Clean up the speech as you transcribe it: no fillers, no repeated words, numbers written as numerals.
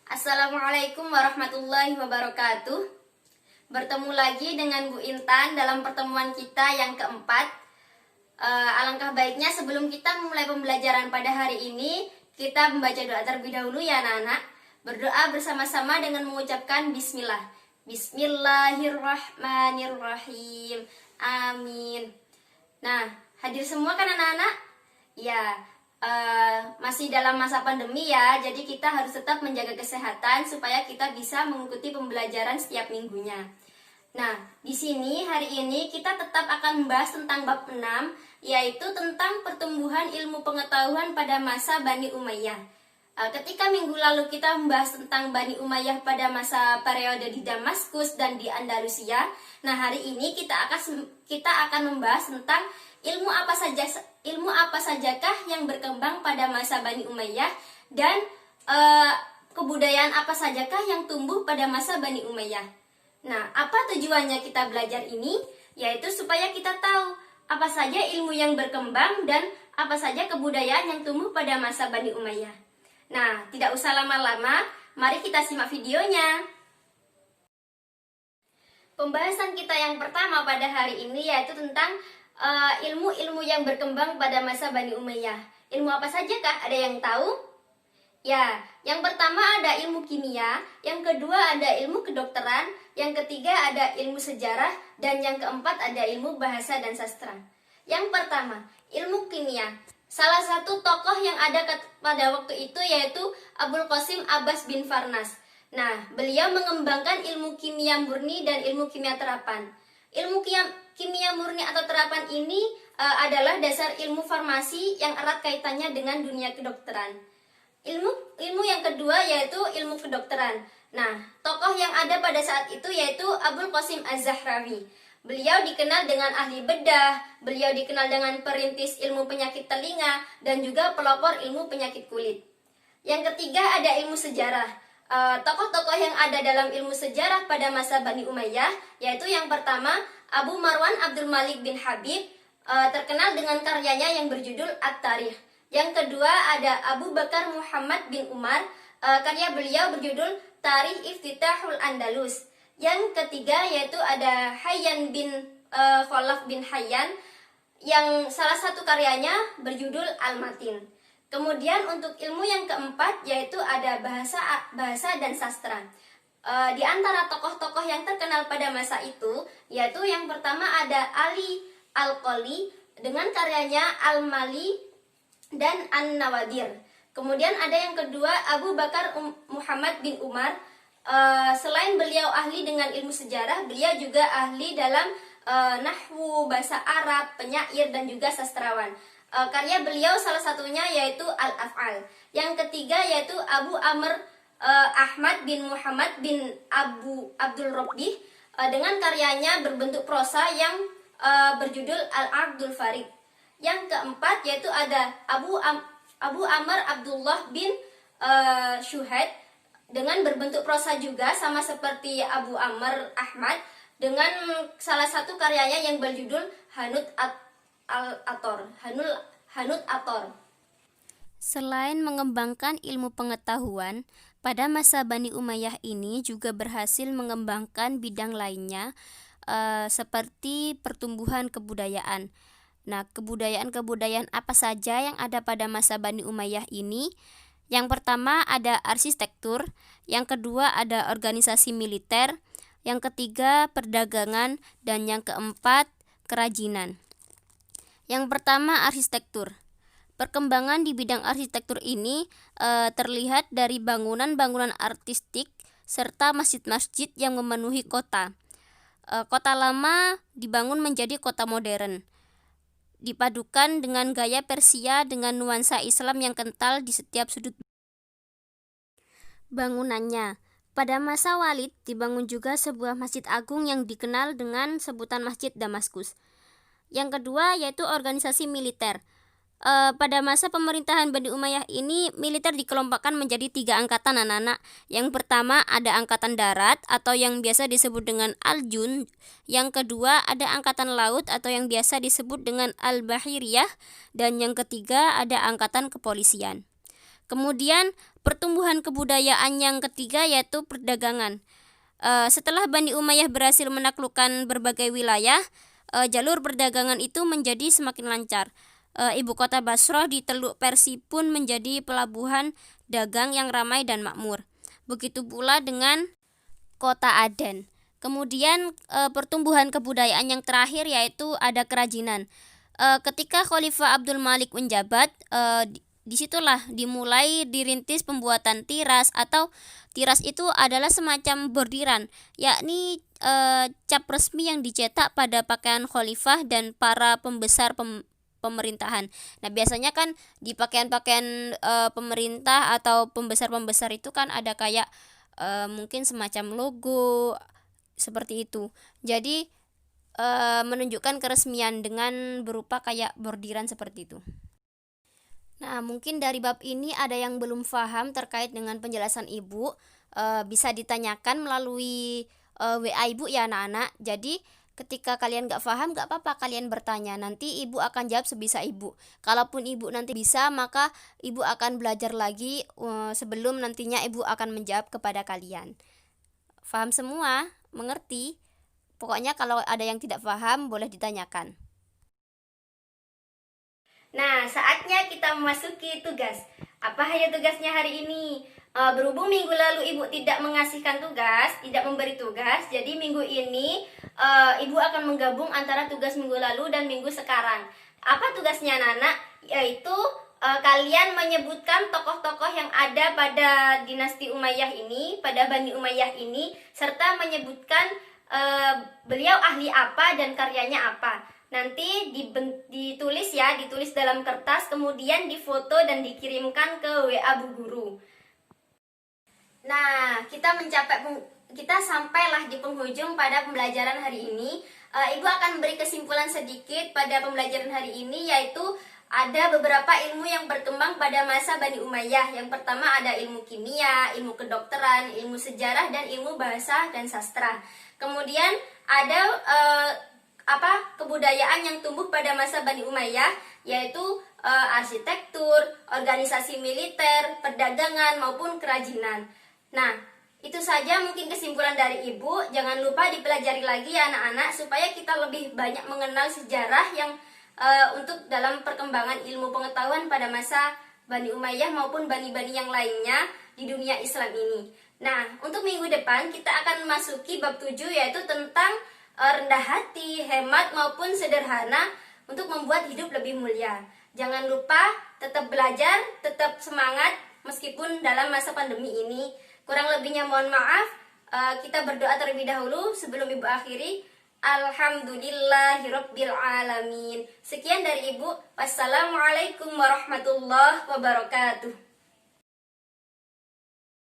Assalamualaikum warahmatullahi wabarakatuh. Bertemu lagi dengan Bu Intan dalam pertemuan kita yang keempat. Alangkah baiknya sebelum kita memulai pembelajaran pada hari ini, kita membaca doa terlebih dahulu ya anak-anak. Berdoa bersama-sama dengan mengucapkan bismillah. Bismillahirrahmanirrahim. Amin. Nah, hadir semua kan anak-anak? Ya, masih dalam masa pandemi ya, jadi kita harus tetap menjaga kesehatan supaya kita bisa mengikuti pembelajaran setiap minggunya. Nah, di sini hari ini kita tetap akan membahas tentang bab 6, yaitu tentang pertumbuhan ilmu pengetahuan pada masa Bani Umayyah. Ketika minggu lalu kita membahas tentang Bani Umayyah pada masa periode di Damaskus dan di Andalusia, nah hari ini kita akan membahas tentang ilmu apa sajakah yang berkembang pada masa Bani Umayyah dan kebudayaan apa sajakah yang tumbuh pada masa Bani Umayyah. Nah, apa tujuannya kita belajar ini? Yaitu supaya kita tahu apa saja ilmu yang berkembang dan apa saja kebudayaan yang tumbuh pada masa Bani Umayyah. Nah, tidak usah lama-lama, mari kita simak videonya. Pembahasan kita yang pertama pada hari ini yaitu tentang ilmu-ilmu yang berkembang pada masa Bani Umayyah. Ilmu apa sajakah? Ada yang tahu? Ya, yang pertama ada ilmu kimia, yang kedua ada ilmu kedokteran, yang ketiga ada ilmu sejarah, dan yang keempat ada ilmu bahasa dan sastra. Yang pertama, ilmu kimia. Salah satu tokoh yang ada pada waktu itu yaitu Abul Qasim Abbas bin Farnas. Nah, beliau mengembangkan ilmu kimia murni dan ilmu kimia terapan. Ilmu kimia murni atau terapan ini adalah dasar ilmu farmasi yang erat kaitannya dengan dunia kedokteran. Ilmu yang kedua yaitu ilmu kedokteran. Nah, tokoh yang ada pada saat itu yaitu Abul Qasim Az-Zahrawi. Beliau dikenal dengan ahli bedah, beliau dikenal dengan perintis ilmu penyakit telinga, dan juga pelopor ilmu penyakit kulit. Yang ketiga ada ilmu sejarah. Tokoh-tokoh yang ada dalam ilmu sejarah pada masa Bani Umayyah, yaitu yang pertama Abu Marwan Abdul Malik bin Habib, terkenal dengan karyanya yang berjudul At-Tarikh. Yang kedua ada Abu Bakar Muhammad bin Umar, karya beliau berjudul Tarikh Iftitahul Andalus. Yang ketiga yaitu ada Hayyan bin Khalaf bin Hayyan, yang salah satu karyanya berjudul Al-Matin. Kemudian untuk ilmu yang keempat yaitu ada bahasa dan sastra. Di antara tokoh-tokoh yang terkenal pada masa itu yaitu yang pertama ada Ali Al-Qali dengan karyanya Al-Mali dan An-Nawadir. Kemudian ada yang kedua Abu Bakar Muhammad bin Umar. Selain beliau ahli dengan ilmu sejarah, beliau juga ahli dalam nahwu, bahasa Arab, penyair, dan juga sastrawan. Karya beliau salah satunya yaitu Al-Af'al. Yang ketiga yaitu Abu Amr Ahmad bin Muhammad bin Abdul Rabbih dengan karyanya berbentuk prosa yang berjudul Al-Aqdul Farid. Yang keempat yaitu ada Abu Amr Abdullah bin Syuhaid dengan berbentuk prosa juga sama seperti Abu Amr Ahmad dengan salah satu karyanya yang berjudul Hanud Ator. Selain mengembangkan ilmu pengetahuan, pada masa Bani Umayyah ini juga berhasil mengembangkan bidang lainnya seperti pertumbuhan kebudayaan. Nah, kebudayaan apa saja yang ada pada masa Bani Umayyah ini? Yang pertama ada arsitektur, yang kedua ada organisasi militer, yang ketiga perdagangan, dan yang keempat kerajinan. Yang pertama arsitektur. Perkembangan di bidang arsitektur ini terlihat dari bangunan-bangunan artistik serta masjid-masjid yang memenuhi kota. Kota lama dibangun menjadi kota modern, dipadukan dengan gaya Persia dengan nuansa Islam yang kental di setiap sudut bangunannya. Pada masa Walid dibangun juga sebuah masjid agung yang dikenal dengan sebutan Masjid Damaskus. Yang kedua yaitu organisasi militer. Pada masa pemerintahan Bani Umayyah ini, militer dikelompokkan menjadi 3 angkatan anak-anak. Yang pertama ada angkatan darat atau yang biasa disebut dengan Al-Jund. Yang kedua ada angkatan laut atau yang biasa disebut dengan Al-Bahiriyah. Dan yang ketiga ada angkatan kepolisian. Kemudian pertumbuhan kebudayaan yang ketiga yaitu perdagangan. Setelah Bani Umayyah berhasil menaklukkan berbagai wilayah, jalur perdagangan itu menjadi semakin lancar. Ibu kota Basrah di Teluk Persi pun menjadi pelabuhan dagang yang ramai dan makmur. Begitu pula dengan kota Aden. Kemudian pertumbuhan kebudayaan yang terakhir yaitu ada kerajinan. Ketika Khalifah Abdul Malik menjabat, disitulah dimulai dirintis pembuatan tiras, atau tiras itu adalah semacam bordiran, yakni cap resmi yang dicetak pada pakaian khalifah dan para pembesar pemerintahan. Nah, biasanya kan di pakaian-pakaian pemerintah atau pembesar-pembesar itu kan ada kayak mungkin semacam logo seperti itu. Jadi menunjukkan keresmian dengan berupa kayak bordiran seperti itu. Nah, mungkin dari bab ini ada yang belum paham terkait dengan penjelasan ibu, bisa ditanyakan melalui WA ibu ya anak-anak. Jadi ketika kalian gak paham, gak apa-apa kalian bertanya, nanti ibu akan jawab sebisa ibu. Kalaupun ibu nanti bisa, maka ibu akan belajar lagi sebelum nantinya ibu akan menjawab kepada kalian. Paham semua? Mengerti? Pokoknya kalau ada yang tidak paham boleh ditanyakan. Nah, saatnya kita memasuki tugas. Apa saja tugasnya hari ini? Berhubung minggu lalu ibu tidak mengasihkan tugas, tidak memberi tugas, jadi minggu ini ibu akan menggabung antara tugas minggu lalu dan minggu sekarang. Apa tugasnya anak-anak? Yaitu kalian menyebutkan tokoh-tokoh yang ada pada dinasti Umayyah ini, pada Bani Umayyah ini, serta menyebutkan beliau ahli apa dan karyanya apa. Nanti ditulis ya, ditulis dalam kertas, kemudian difoto dan dikirimkan ke WA Bu Guru. Nah, kita sampailah di penghujung pada pembelajaran hari ini. Ibu akan beri kesimpulan sedikit pada pembelajaran hari ini, yaitu ada beberapa ilmu yang berkembang pada masa Bani Umayyah. Yang pertama ada ilmu kimia, ilmu kedokteran, ilmu sejarah, dan ilmu bahasa dan sastra. Kemudian ada kebudayaan yang tumbuh pada masa Bani Umayyah, yaitu arsitektur, organisasi militer, perdagangan maupun kerajinan. Nah, itu saja mungkin kesimpulan dari ibu. Jangan lupa dipelajari lagi ya anak-anak, supaya kita lebih banyak mengenal sejarah yang untuk dalam perkembangan ilmu pengetahuan pada masa Bani Umayyah maupun bani-bani yang lainnya di dunia Islam ini. Nah, untuk minggu depan kita akan memasuki bab 7, yaitu tentang rendah hati, hemat maupun sederhana untuk membuat hidup lebih mulia. Jangan lupa tetap belajar, tetap semangat meskipun dalam masa pandemi ini. Kurang lebihnya mohon maaf. Kita berdoa terlebih dahulu sebelum ibu akhiri. Alhamdulillahirabbil alamin. Sekian dari ibu. Wassalamualaikum warahmatullahi wabarakatuh.